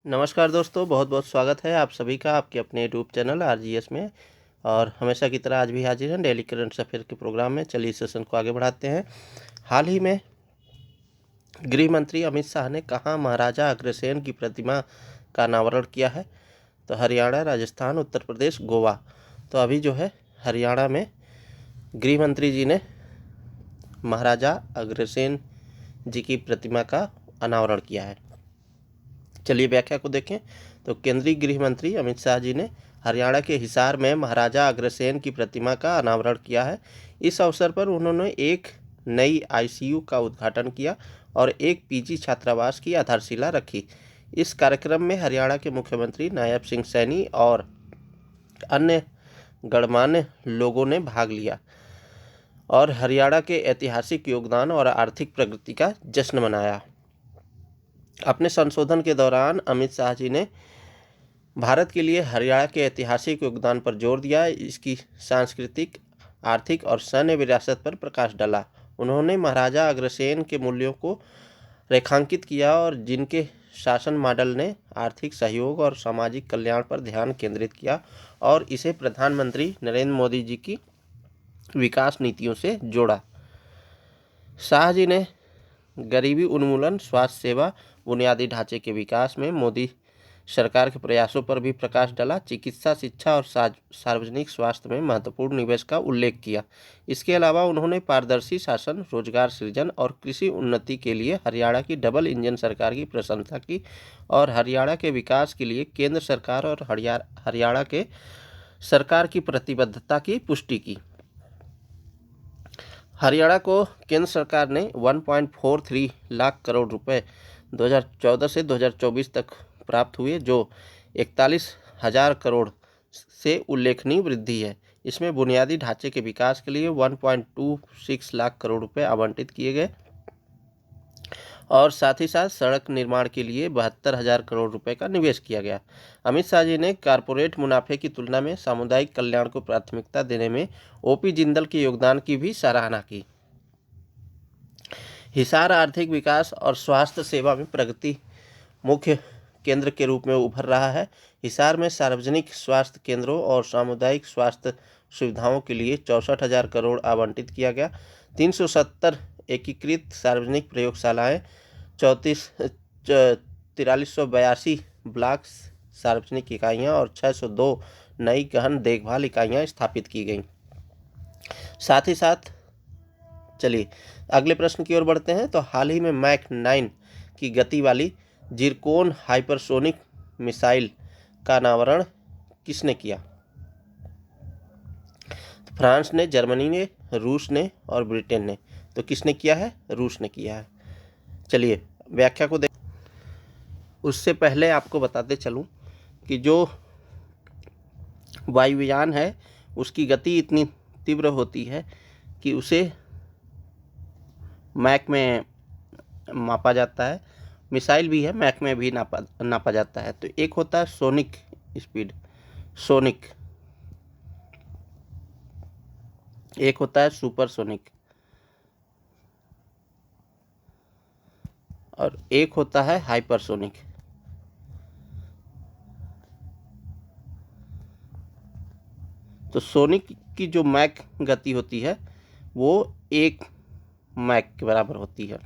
नमस्कार दोस्तों, बहुत बहुत स्वागत है आप सभी का आपके अपने यूट्यूब चैनल आरजीएस में। और हमेशा की तरह आज भी हाजिर हैं डेली करंट अफेयर के प्रोग्राम में। चलिए सेशन को आगे बढ़ाते हैं। हाल ही में गृह मंत्री अमित शाह ने कहाँ महाराजा अग्रसेन की प्रतिमा का अनावरण किया है? तो हरियाणा, राजस्थान, उत्तर प्रदेश, गोवा। तो अभी जो है हरियाणा में गृह मंत्री जी ने महाराजा अग्रसेन जी की प्रतिमा का अनावरण किया है। चलिए व्याख्या को देखें। तो केंद्रीय गृह मंत्री अमित शाह जी ने हरियाणा के हिसार में महाराजा अग्रसेन की प्रतिमा का अनावरण किया है। इस अवसर पर उन्होंने एक नई आईसीयू का उद्घाटन किया और एक पीजी छात्रावास की आधारशिला रखी। इस कार्यक्रम में हरियाणा के मुख्यमंत्री नायब सिंह सैनी और अन्य गणमान्य लोगों ने भाग लिया और हरियाणा के ऐतिहासिक योगदान और आर्थिक प्रगति का जश्न मनाया। अपने संशोधन के दौरान अमित शाह जी ने भारत के लिए हरियाणा के ऐतिहासिक योगदान पर जोर दिया, इसकी सांस्कृतिक, आर्थिक और सैन्य विरासत पर प्रकाश डाला। उन्होंने महाराजा अग्रसेन के मूल्यों को रेखांकित किया और जिनके शासन मॉडल ने आर्थिक सहयोग और सामाजिक कल्याण पर ध्यान केंद्रित किया और इसे प्रधानमंत्री नरेंद्र मोदी जी की विकास नीतियों से जोड़ा। शाह जी ने गरीबी उन्मूलन, स्वास्थ्य सेवा, बुनियादी ढांचे के विकास में मोदी सरकार के प्रयासों पर भी प्रकाश डाला। चिकित्सा, शिक्षा और सार्वजनिक स्वास्थ्य में महत्वपूर्ण निवेश का उल्लेख किया। इसके अलावा उन्होंने पारदर्शी शासन, रोजगार सृजन और कृषि उन्नति के लिए हरियाणा की डबल इंजन सरकार की प्रशंसा की और हरियाणा के विकास के लिए केंद्र सरकार और हरियाणा के सरकार की प्रतिबद्धता की पुष्टि की। हरियाणा को केंद्र सरकार ने 1.43 लाख करोड़ रुपए 2014 से 2024 तक प्राप्त हुए, जो 41,000 करोड़ से उल्लेखनीय वृद्धि है। इसमें बुनियादी ढांचे के विकास के लिए 1.26 लाख करोड़ रुपए आवंटित किए गए और साथ ही साथ सड़क निर्माण के लिए 72,000 करोड़ रुपए का निवेश किया गया। अमित शाह जी ने कारपोरेट मुनाफे की तुलना में सामुदायिक कल्याण को प्राथमिकता देने में ओपी जिंदल के योगदान की भी सराहना की। हिसार आर्थिक विकास और स्वास्थ्य सेवा में प्रगति मुख्य केंद्र के रूप में उभर रहा है। हिसार में सार्वजनिक स्वास्थ्य केंद्रों और सामुदायिक स्वास्थ्य सुविधाओं के लिए 64,000 करोड़ आवंटित किया गया। 370 एकीकृत सार्वजनिक प्रयोगशालाएं, 4382 ब्लॉक सार्वजनिक इकाइयां और 602 नई गहन देखभाल इकाइयां स्थापित की गईं। साथ ही साथ चलिए अगले प्रश्न की ओर बढ़ते हैं। तो हाल ही में मैक 9 की गति वाली जिरकोन हाइपरसोनिक मिसाइल का अनावरण किसने किया? फ्रांस ने, जर्मनी ने, रूस ने और ब्रिटेन ने। तो किसने किया है? रूस ने किया है। चलिए व्याख्या को देख। उससे पहले आपको बताते चलूं कि जो वायुयान है उसकी गति इतनी तीव्र होती है कि उसे मैक में मापा जाता है। मिसाइल भी है, मैक में भी नापा जाता है। तो एक होता है सोनिक स्पीड, सोनिक, एक होता है सुपरसोनिक और एक होता है हाइपरसोनिक। तो सोनिक की जो मैक गति होती है वो 1 मैक के बराबर होती है।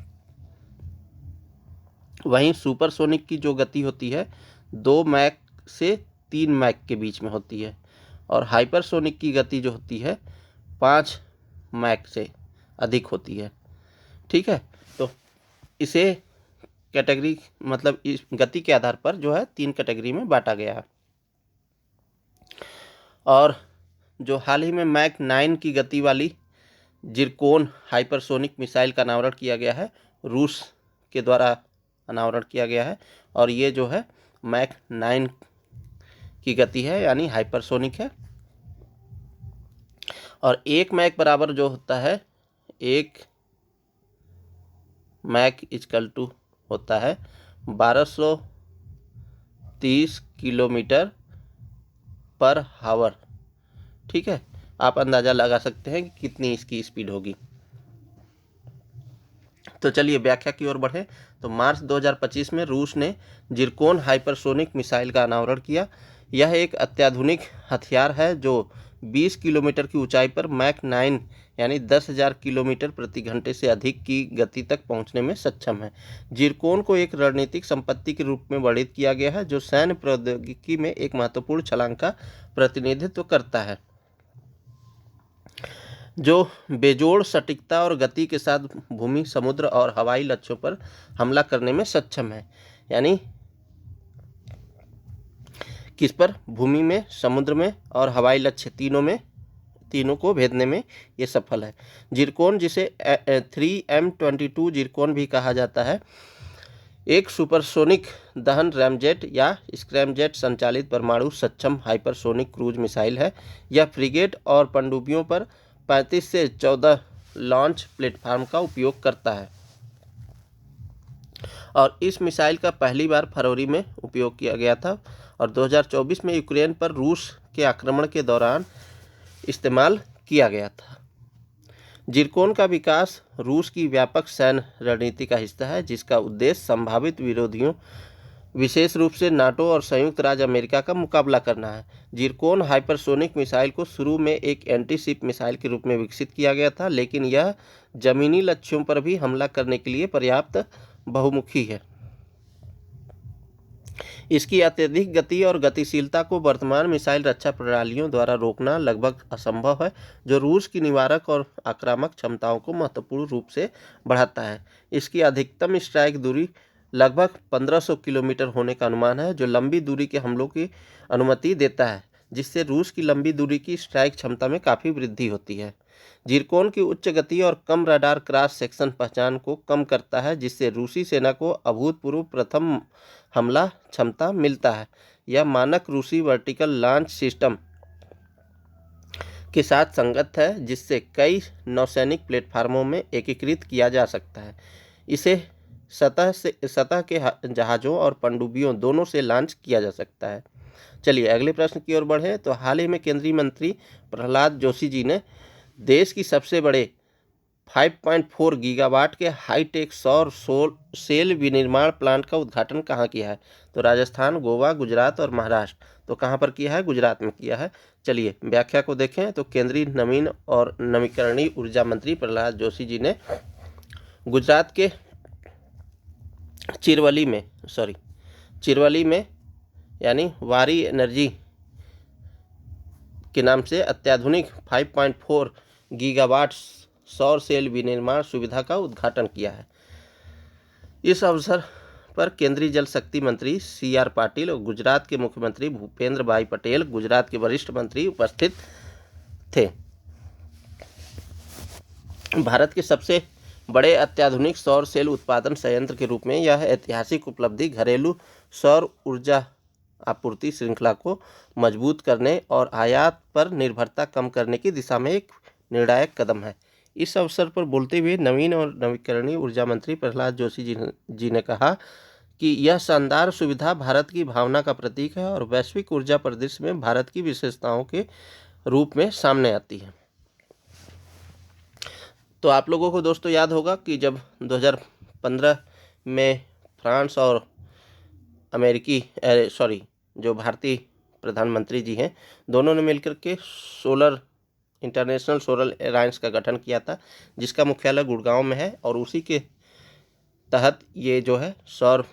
वहीं सुपरसोनिक की जो गति होती है 2 मैक से 3 मैक के बीच में होती है और हाइपरसोनिक की गति जो होती है 5 मैक से अधिक होती है। ठीक है, तो इसे कैटेगरी मतलब इस गति के आधार पर जो है 3 कैटेगरी में बांटा गया है। और जो हाल ही में मैक 9 की गति वाली जिरकोन हाइपरसोनिक मिसाइल का अनावरण किया गया है, रूस के द्वारा अनावरण किया गया है और ये जो है मैक 9 की गति है, यानी हाइपरसोनिक है। और 1 मैक बराबर जो होता है, 1 मैक इक्वल टू होता है 1230 किलोमीटर पर हावर। ठीक है, आप अंदाज़ा लगा सकते हैं कि कितनी इसकी स्पीड होगी। तो चलिए व्याख्या की ओर बढ़े। तो मार्च 2025 में रूस ने जिरकोन हाइपरसोनिक मिसाइल का अनावरण किया। यह एक अत्याधुनिक हथियार है जो 20 किलोमीटर की ऊंचाई पर मैक 9 यानी 10,000 किलोमीटर प्रति घंटे से अधिक की गति तक पहुंचने में सक्षम है। जिरकोन को एक रणनीतिक संपत्ति के रूप में वर्णित किया गया है जो सैन्य प्रौद्योगिकी में एक महत्वपूर्ण छलांग का प्रतिनिधित्व करता है, जो बेजोड़ सटीकता और गति के साथ भूमि, समुद्र और हवाई लक्ष्यों पर हमला करने में सक्षम है। यानी किस पर? भूमि में, समुद्र में और हवाई लक्ष्य तीनों को भेदने में ये सफल है। जिरकोन, जिसे 3M22 जिरकोन भी कहा जाता है, एक सुपरसोनिक दहन रैमजेट या स्क्रैमजेट संचालित परमाणु सक्षम हाइपरसोनिक क्रूज मिसाइल है। यह फ्रिगेट और पनडुब्बियों पर 35 से 14 लॉन्च प्लेटफार्म का उपयोग करता है और इस मिसाइल का पहली बार फरवरी में उपयोग किया गया था और 2024 में यूक्रेन पर रूस के आक्रमण के दौरान इस्तेमाल किया गया था। जिरकोन का विकास रूस की व्यापक सैन्य रणनीति का हिस्सा है जिसका उद्देश्य संभावित विरोधियों, विशेष रूप से नाटो और संयुक्त राज्य अमेरिका का मुकाबला करना है। जिरकोन हाइपरसोनिक मिसाइल को शुरू में एक एंटी शिप मिसाइल के रूप में विकसित किया गया था, लेकिन यह जमीनी लक्ष्यों पर भी हमला करने के लिए पर्याप्त बहुमुखी है। इसकी अत्यधिक गति और गतिशीलता को वर्तमान मिसाइल रक्षा प्रणालियों द्वारा रोकना लगभग असंभव है, जो रूस की निवारक और आक्रामक क्षमताओं को महत्वपूर्ण रूप से बढ़ाता है। इसकी अधिकतम स्ट्राइक दूरी लगभग 1500 किलोमीटर होने का अनुमान है, जो लंबी दूरी के हमलों की अनुमति देता है, जिससे रूस की लंबी दूरी की स्ट्राइक क्षमता में काफ़ी वृद्धि होती है। जिरकोन की उच्च गति और कम रडार क्रॉस सेक्शन पहचान को कम करता है, जिससे रूसी सेना को अभूतपूर्व प्रथम हमला क्षमता मिलता है। यह मानक रूसी वर्टिकल लॉन्च सिस्टम के साथ संगत है, जिससे कई नौसैनिक प्लेटफार्मों में एकीकृत किया जा सकता है। इसे सतह के जहाज़ों और पनडुब्बियों दोनों से लॉन्च किया जा सकता है। चलिए अगले प्रश्न की ओर बढ़ें। तो हाल ही में केंद्रीय मंत्री प्रहलाद जोशी जी ने देश की सबसे बड़े 5.4 गीगावाट के हाईटेक सौर सेल विनिर्माण प्लांट का उद्घाटन कहाँ किया है? तो राजस्थान, गोवा, गुजरात और महाराष्ट्र। तो कहाँ पर किया है? गुजरात में किया है। चलिए व्याख्या को देखें। तो केंद्रीय नवीन और नवीकरणीय ऊर्जा मंत्री प्रहलाद जोशी जी ने गुजरात के चिरवली में यानी वारी एनर्जी के नाम से अत्याधुनिक 5.4 गीगावाट सौर सेल विनिर्माण सुविधा का उद्घाटन किया है। इस अवसर पर केंद्रीय जल शक्ति मंत्री CR पाटिल और गुजरात के मुख्यमंत्री भूपेंद्र भाई पटेल, गुजरात के वरिष्ठ मंत्री उपस्थित थे। भारत के सबसे बड़े अत्याधुनिक सौर सेल उत्पादन संयंत्र के रूप में यह ऐतिहासिक उपलब्धि घरेलू सौर ऊर्जा आपूर्ति श्रृंखला को मजबूत करने और आयात पर निर्भरता कम करने की दिशा में एक निर्णायक कदम है। इस अवसर पर बोलते हुए नवीन और नवीकरणीय ऊर्जा मंत्री प्रहलाद जोशी जी ने कहा कि यह शानदार सुविधा भारत की भावना का प्रतीक है और वैश्विक ऊर्जा परिदृश्य में भारत की विशेषताओं के रूप में सामने आती है। तो आप लोगों को दोस्तों याद होगा कि जब 2015 में फ्रांस और जो भारतीय प्रधानमंत्री जी हैं, दोनों ने मिलकर के इंटरनेशनल सोलर अलायंस का गठन किया था, जिसका मुख्यालय गुड़गांव में है और उसी के तहत ये जो है सौर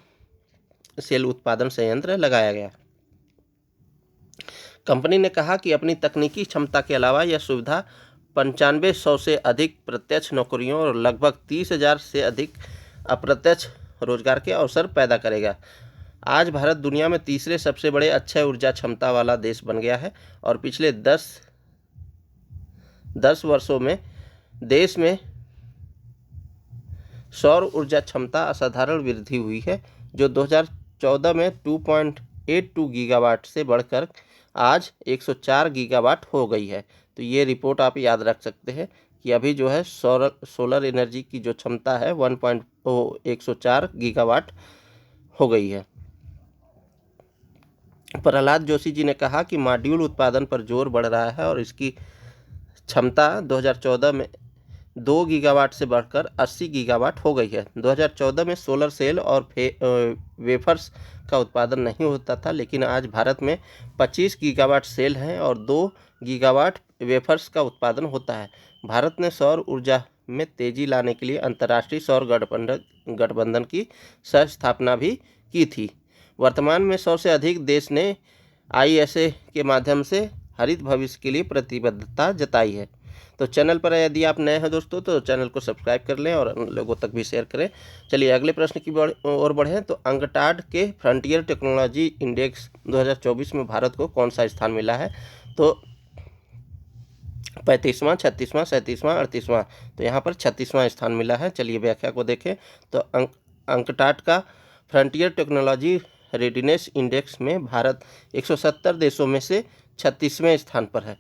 सेल उत्पादन संयंत्र लगाया गया। कंपनी ने कहा कि अपनी तकनीकी क्षमता के अलावा यह सुविधा 9500 से अधिक प्रत्यक्ष नौकरियों और लगभग 30,000 से अधिक अप्रत्यक्ष रोजगार के अवसर पैदा करेगा। आज भारत दुनिया में तीसरे सबसे बड़े अक्षय ऊर्जा क्षमता वाला देश बन गया है और पिछले 10 वर्षों में देश में सौर ऊर्जा क्षमता असाधारण वृद्धि हुई है, जो 2014 में 2.82 गीगावाट से बढ़कर आज 104 गीगावाट हो गई है। तो ये रिपोर्ट आप याद रख सकते हैं कि अभी जो है सोलर एनर्जी की जो क्षमता है 104 गीगावाट हो गई है। प्रहलाद जोशी जी ने कहा कि मॉड्यूल उत्पादन पर जोर बढ़ रहा है और इसकी क्षमता 2014 में 2 गीगावाट से बढ़कर 80 गीगावाट हो गई है। 2014 में सोलर सेल और वेफर्स का उत्पादन नहीं होता था, लेकिन आज भारत में 25 गीगावाट सेल हैं और 2 गीगावाट वेफर्स का उत्पादन होता है। भारत ने सौर ऊर्जा में तेजी लाने के लिए अंतर्राष्ट्रीय सौर गठबंधन की सह स्थापना भी की थी। वर्तमान में 100 से अधिक देश ने ISA के माध्यम से हरित भविष्य के लिए प्रतिबद्धता जताई है। तो चैनल पर यदि आप नए हैं दोस्तों तो चैनल को सब्सक्राइब कर लें और लोगों तक भी शेयर करें। चलिए अगले प्रश्न की ओर बढ़ें। तो अंकटाड के फ्रंटियर टेक्नोलॉजी इंडेक्स 2024 में भारत को कौन सा स्थान मिला है? तो 35वां, 36वां, 37वां, 38वां। तो यहाँ पर 36वां स्थान मिला है। चलिए व्याख्या को देखें। तो अंकटाड का फ्रंटियर टेक्नोलॉजी रेडिनेस इंडेक्स में भारत 170 देशों में से 36वें स्थान पर है।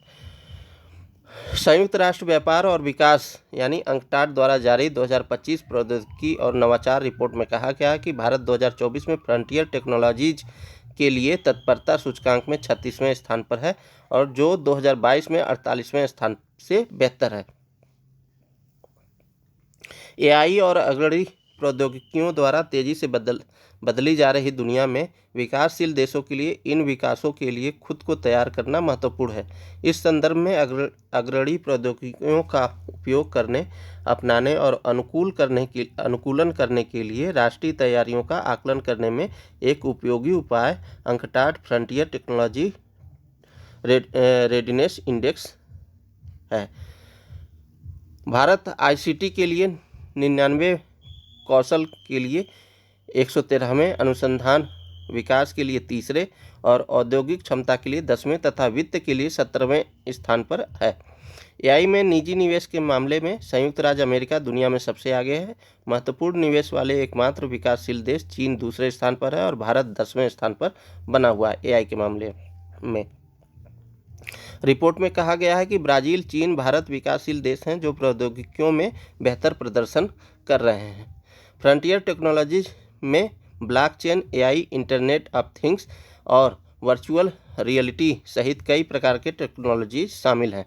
संयुक्त राष्ट्र व्यापार और विकास यानी अंकटाड द्वारा जारी 2025 प्रौद्योगिकी और नवाचार रिपोर्ट में कहा गया है कि भारत 2024 में फ्रंटियर टेक्नोलॉजीज के लिए तत्परता सूचकांक में 36वें स्थान पर है और जो 2022 में 48वें स्थान से बेहतर है। AI और अग्रणी प्रौद्योगिकियों द्वारा तेजी से बदली जा रही दुनिया में विकासशील देशों के लिए इन विकासों के लिए खुद को तैयार करना महत्वपूर्ण है। इस संदर्भ में अग्रणी प्रौद्योगिकियों का उपयोग करने, अपनाने और अनुकूलन करने के लिए राष्ट्रीय तैयारियों का आकलन करने में एक उपयोगी उपाय UNCTAD frontier technology readiness index है। भारत ICT के लिए 99, कौशल के लिए 113वें, अनुसंधान विकास के लिए 3रे और औद्योगिक क्षमता के लिए 10वें तथा वित्त के लिए 17वें स्थान पर है। AI में निजी निवेश के मामले में संयुक्त राज्य अमेरिका दुनिया में सबसे आगे है। महत्वपूर्ण निवेश वाले एकमात्र विकासशील देश चीन दूसरे स्थान पर है और भारत 10वें स्थान पर बना हुआ है AI के मामले में। रिपोर्ट में कहा गया है कि ब्राज़ील, चीन, भारत विकासशील देश हैं जो प्रौद्योगिकियों में बेहतर प्रदर्शन कर रहे हैं। फ्रंटियर टेक्नोलॉजीज में blockchain, AI, internet of things और वर्चुअल रियलिटी सहित कई प्रकार के टेक्नोलॉजी शामिल हैं।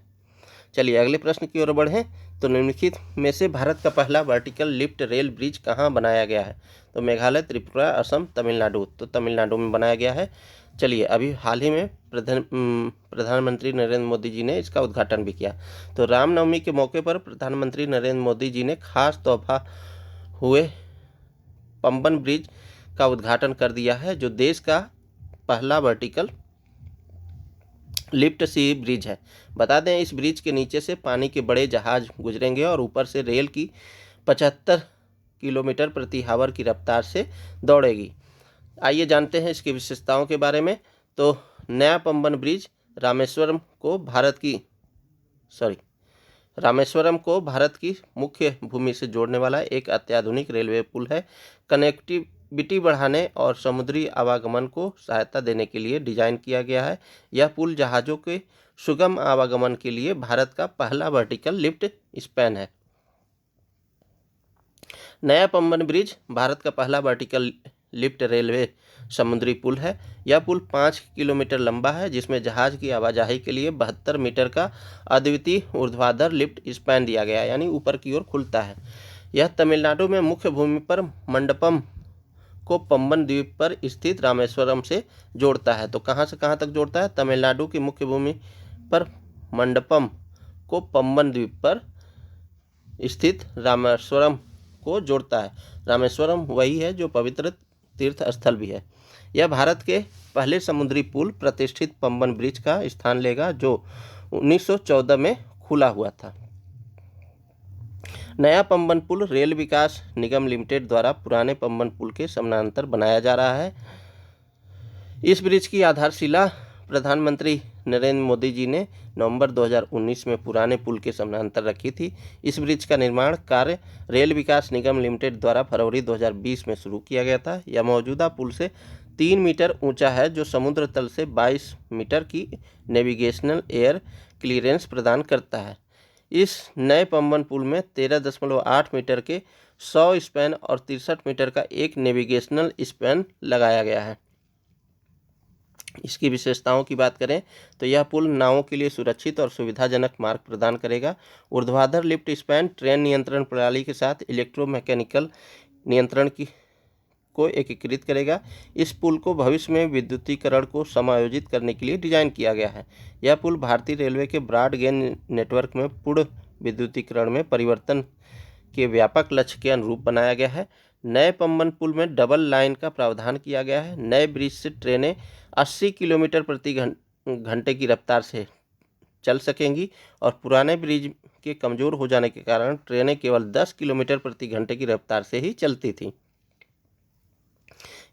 चलिए अगले प्रश्न की ओर बढ़ें। तो निम्नलिखित में से भारत का पहला वर्टिकल लिफ्ट रेल ब्रिज कहाँ बनाया गया है? तो मेघालय, त्रिपुरा, असम, तमिलनाडु। तो तमिलनाडु में बनाया गया है। चलिए अभी हाल ही में प्रधानमंत्री नरेंद्र मोदी जी ने इसका उद्घाटन भी किया। तो रामनवमी के मौके पर प्रधानमंत्री नरेंद्र मोदी जी ने खास तोहफा हुए पंबन ब्रिज का उद्घाटन कर दिया है, जो देश का पहला वर्टिकल लिफ्ट सी ब्रिज है। बता दें इस ब्रिज के नीचे से पानी के बड़े जहाज गुजरेंगे और ऊपर से रेल की 75 किलोमीटर प्रति आवर की रफ्तार से दौड़ेगी। आइए जानते हैं इसकी विशेषताओं के बारे में। तो नया पंबन ब्रिज रामेश्वरम को भारत की मुख्य भूमि से जोड़ने वाला एक अत्याधुनिक रेलवे पुल है। कनेक्टिविटी बढ़ाने और समुद्री आवागमन को सहायता देने के लिए डिजाइन किया गया है। यह पुल जहाज़ों के सुगम आवागमन के लिए भारत का पहला वर्टिकल लिफ्ट स्पैन है। नया पंबन ब्रिज भारत का पहला वर्टिकल लिफ्ट रेलवे समुद्री पुल है। यह पुल 5 किलोमीटर लंबा है, जिसमें जहाज की आवाजाही के लिए 72 मीटर का अद्वितीय ऊर्ध्वाधर लिफ्ट स्पैन दिया गया है, यानी ऊपर की ओर खुलता है। यह तमिलनाडु में मुख्य भूमि पर मंडपम को पंबन द्वीप पर स्थित रामेश्वरम से जोड़ता है। तो कहाँ से कहाँ तक जोड़ता है? तमिलनाडु की मुख्य भूमि पर मंडपम को पंबन द्वीप पर स्थित रामेश्वरम को जोड़ता है। रामेश्वरम वही है जो पवित्र तीर्थ स्थल भी है। यह भारत के पहले समुद्री पुल प्रतिष्ठित पंबन ब्रिज का स्थान लेगा, जो 1914 में खुला हुआ था। नया पंबन पुल रेल विकास निगम लिमिटेड द्वारा पुराने पंबन पुल के समानांतर बनाया जा रहा है। इस ब्रिज की आधारशिला प्रधानमंत्री नरेंद्र मोदी जी ने नवंबर 2019 में पुराने पुल के समानांतर रखी थी। इस ब्रिज का निर्माण कार्य रेल विकास निगम लिमिटेड द्वारा फरवरी 2020 में शुरू किया गया था। यह मौजूदा पुल से 3 मीटर ऊंचा है, जो समुद्र तल से 22 मीटर की नेविगेशनल एयर क्लीयरेंस प्रदान करता है। इस नए पंबन पुल में 13.8 मीटर के 100 स्पैन और 63 मीटर का एक नेविगेशनल स्पैन लगाया गया है। इसकी विशेषताओं की बात करें तो यह पुल नावों के लिए सुरक्षित और सुविधाजनक मार्ग प्रदान करेगा। ऊर्ध्वाधर लिफ्ट स्पैन ट्रेन नियंत्रण प्रणाली के साथ इलेक्ट्रोमैकेनिकल नियंत्रण को एकीकृत करेगा। इस पुल को भविष्य में विद्युतीकरण को समायोजित करने के लिए डिजाइन किया गया है। यह पुल भारतीय रेलवे के ब्रॉडगेज नेटवर्क में पूर्ण विद्युतीकरण में परिवर्तन के व्यापक लक्ष्य के अनुरूप बनाया गया है। नए पम्बन पुल में डबल लाइन का प्रावधान किया गया है। नए ब्रिज से ट्रेनें 80 किलोमीटर प्रति घंटे की रफ्तार से चल सकेंगी और पुराने ब्रिज के कमज़ोर हो जाने के कारण ट्रेनें केवल 10 किलोमीटर प्रति घंटे की रफ्तार से ही चलती थीं।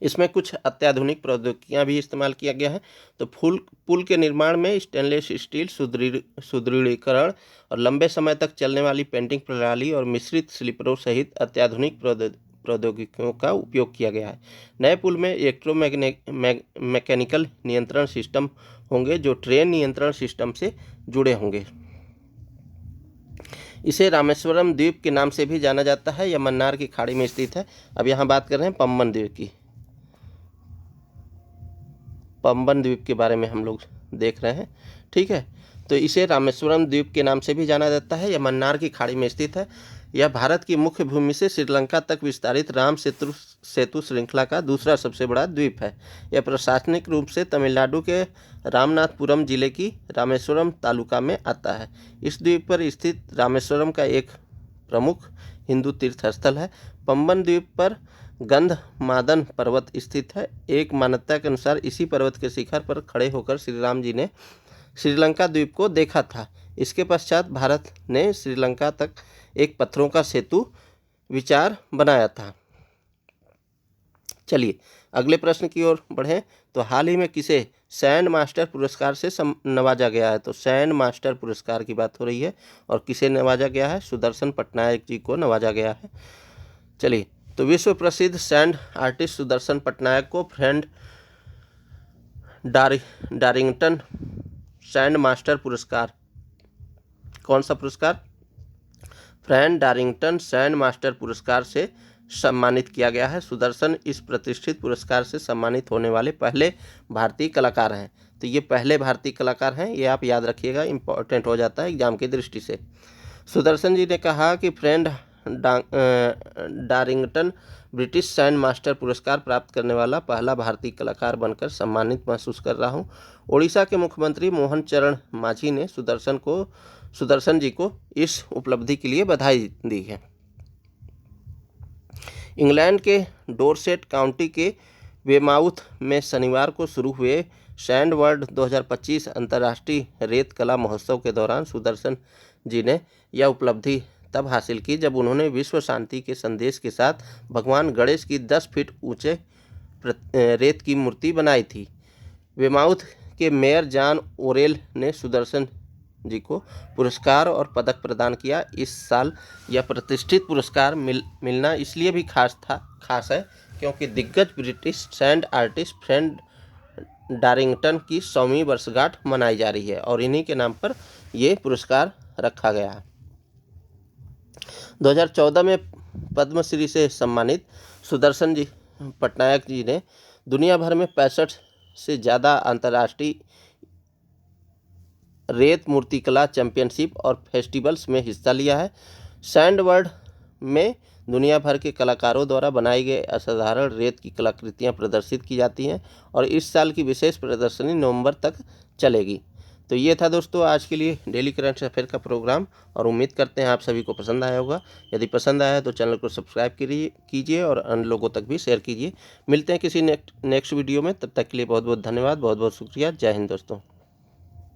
इसमें कुछ अत्याधुनिक प्रौद्योगिकियां भी इस्तेमाल किया गया है। तो पुल के निर्माण में स्टेनलेस स्टील सुदृढ़ीकरण और लंबे समय तक चलने वाली पेंटिंग प्रणाली और मिश्रित स्लीपरों सहित अत्याधुनिक प्रौद्योगिकियों का उपयोग किया गया है। नए पुल में मैकेनिकल नियंत्रण सिस्टम होंगे जो ट्रेन नियंत्रण सिस्टम से जुड़े होंगे। इसे रामेश्वरम द्वीप के नाम से भी जाना जाता है। यह मन्नार की खाड़ी में स्थित है। अब यहाँ बात कर रहे हैं पम्बन द्वीप की। पम्बन द्वीप के बारे में हम लोग देख रहे हैं, ठीक है। तो इसे रामेश्वरम द्वीप के नाम से भी जाना जाता है। यह मन्नार की खाड़ी में स्थित है। यह भारत की मुख्य भूमि से श्रीलंका तक विस्तारित राम सेतु श्रृंखला का दूसरा सबसे बड़ा द्वीप है। यह प्रशासनिक रूप से तमिलनाडु के रामनाथपुरम जिले की रामेश्वरम तालुका में आता है। इस द्वीप पर स्थित रामेश्वरम का एक प्रमुख हिंदू तीर्थ स्थल है। पम्बन द्वीप पर गंधमादन पर्वत स्थित है। एक मान्यता के अनुसार इसी पर्वत के शिखर पर खड़े होकर श्री राम जी ने श्रीलंका द्वीप को देखा था। इसके पश्चात भारत ने श्रीलंका तक एक पत्थरों का सेतु विचार बनाया था। चलिए अगले प्रश्न की ओर बढ़ें। तो हाल ही में किसे सैंड मास्टर पुरस्कार से नवाजा गया है? तो सैंड मास्टर पुरस्कार की बात हो रही है और किसे नवाजा गया है? सुदर्शन पटनायक जी को नवाजा गया है। चलिए, तो विश्व प्रसिद्ध सैंड आर्टिस्ट सुदर्शन पटनायक को फ्रेंड डारिंगटन सैंड मास्टर पुरस्कार, कौन सा पुरस्कार? फ्रेंड डारिंगटन सैंड मास्टर पुरस्कार से सम्मानित किया गया है। सुदर्शन इस प्रतिष्ठित पुरस्कार से सम्मानित होने वाले पहले भारतीय कलाकार हैं। तो ये पहले भारतीय कलाकार हैं, ये आप याद रखिएगा, इम्पोर्टेंट हो जाता है एग्जाम की दृष्टि से। सुदर्शन जी ने कहा कि फ्रेंड डारिंगटन ब्रिटिश सैंड मास्टर पुरस्कार प्राप्त करने वाला पहला भारतीय कलाकार बनकर सम्मानित महसूस कर रहा हूं। ओडिशा के मुख्यमंत्री मोहन चरण मांझी ने सुदर्शन जी को इस उपलब्धि के लिए बधाई दी है। इंग्लैंड के डोरसेट काउंटी के वेमाउथ में शनिवार को शुरू हुए सैंड वर्ल्ड 2025 अंतर्राष्ट्रीय रेत कला महोत्सव के दौरान सुदर्शन जी ने यह उपलब्धि तब हासिल की जब उन्होंने विश्व शांति के संदेश के साथ भगवान गणेश की 10 फीट ऊंचे रेत की मूर्ति बनाई थी। वेमाउथ के मेयर जॉन ओरेल ने सुदर्शन जी को पुरस्कार और पदक प्रदान किया। इस साल यह प्रतिष्ठित पुरस्कार मिलना इसलिए भी खास है क्योंकि दिग्गज ब्रिटिश सैंड आर्टिस्ट फ्रेंड डारिंगटन की 100वीं वर्षगांठ मनाई जा रही है और इन्हीं के नाम पर ये पुरस्कार रखा गया है। 2014 में पद्मश्री से सम्मानित सुदर्शन जी पटनायक जी ने दुनिया भर में 65 से ज़्यादा अंतर्राष्ट्रीय रेत मूर्तिकला चैंपियनशिप और फेस्टिवल्स में हिस्सा लिया है। सैंड वर्ल्ड में दुनिया भर के कलाकारों द्वारा बनाई गई असाधारण रेत की कलाकृतियां प्रदर्शित की जाती हैं और इस साल की विशेष प्रदर्शनी नवंबर तक चलेगी। तो ये था दोस्तों आज के लिए डेली करंट अफेयर का प्रोग्राम और उम्मीद करते हैं आप सभी को पसंद आया होगा। यदि पसंद आया तो चैनल को सब्सक्राइब कीजिए और अन्य लोगों तक भी शेयर कीजिए। मिलते हैं किसी नेक्स्ट वीडियो में, तब तक के लिए बहुत बहुत धन्यवाद, बहुत बहुत शुक्रिया। जय हिंद दोस्तों।